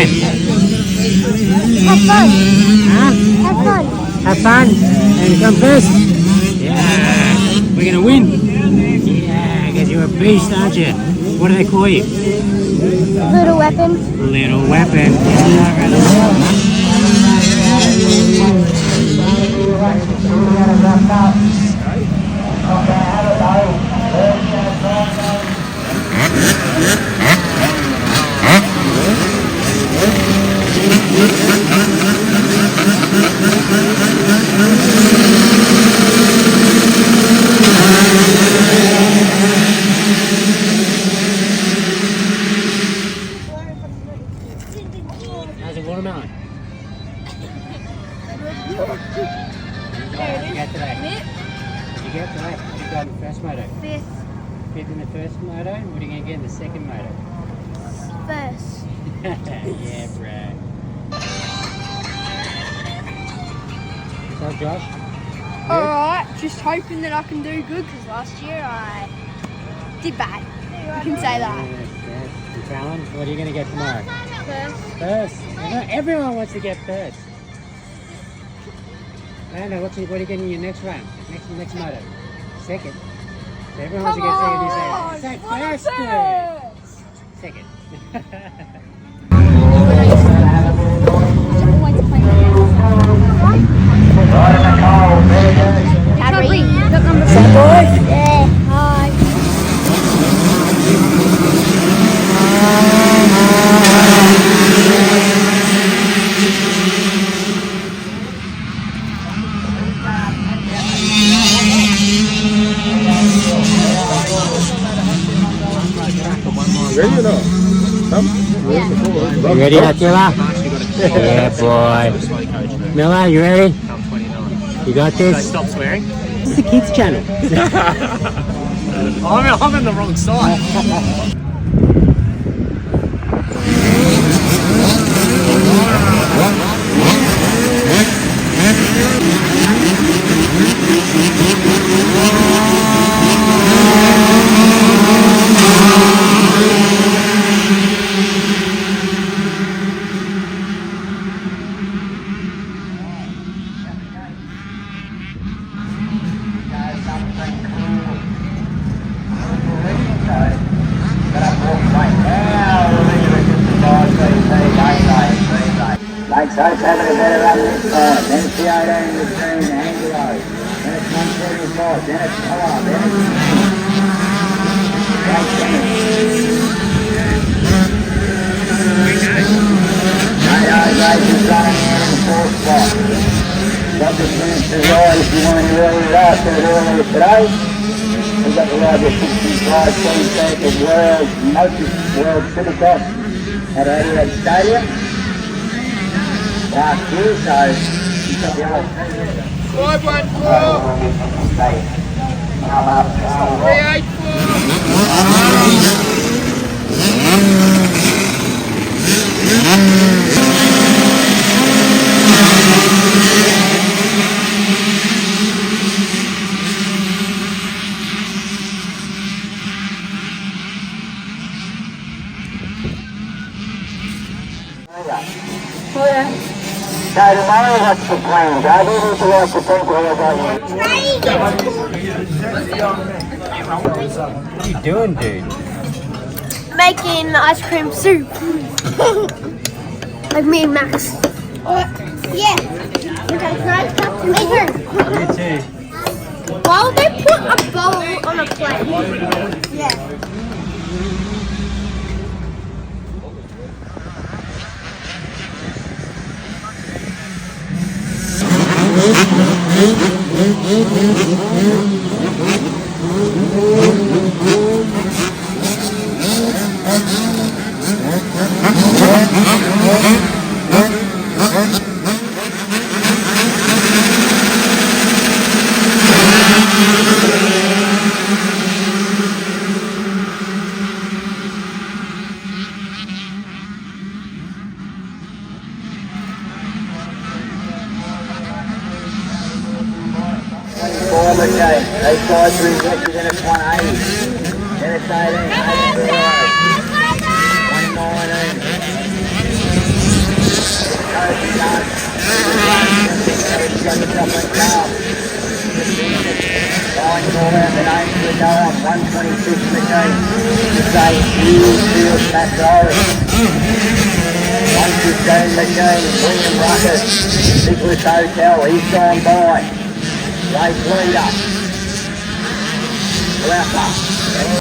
plan? Have fun. Huh? Have fun. Have fun and come first. Yeah, we're gonna win. Yeah, because you're a beast, aren't you? What do they call you? Little weapon. Little weapon. Yeah, really well. How's a watermelon? What did you get today? What did you get today? What did you got in the first moto? Fifth. Fifth in the first moto? What are you going to get in the second moto? First. Yeah, bro. So, Josh? Alright, just hoping that I can do good because last year I did bad. You can say that. Yes. And Fallon, what are you going to get tomorrow? First. First. Everyone wants to get first. Lando, what are you getting in your next round? Next moto? Second. So everyone wants to get second. You say first. Second. Cadbury. Boy? Hi. Ready or not? You ready, Attila? Yeah, boy. Miller, you ready? You got this? Stop swearing. It's the kids' channel. I'm in the wrong side. Like so, having a better run this time. Then it's the 18 with Victorian Angelo. Then it's 174. Then it's Co-op. Then it's Race is running here in the fourth spot. Got the chance to ride if you want to early it up. Got it earlier today. We've got the ride the 65 22nd World Supercross at Adelaide Stadium. Last year, so you've got the other 384. So tomorrow, what's the plan? I do need to like the people who are going. What are you doing, dude? Making ice cream soup. Like me and Max. Yeah. Okay, me too. You too. Why would they put a bowl on a plate? Yeah. Those guys are invested in it's 180. Then it's 18, 18, 19. Murphy does. He's got the chocolate car. Flying all out the names to go on 126 machine. To say huge field back row. 115 machine, William Ruckus, Nicholas Hotel, he's gone by. Race leader. Rapper,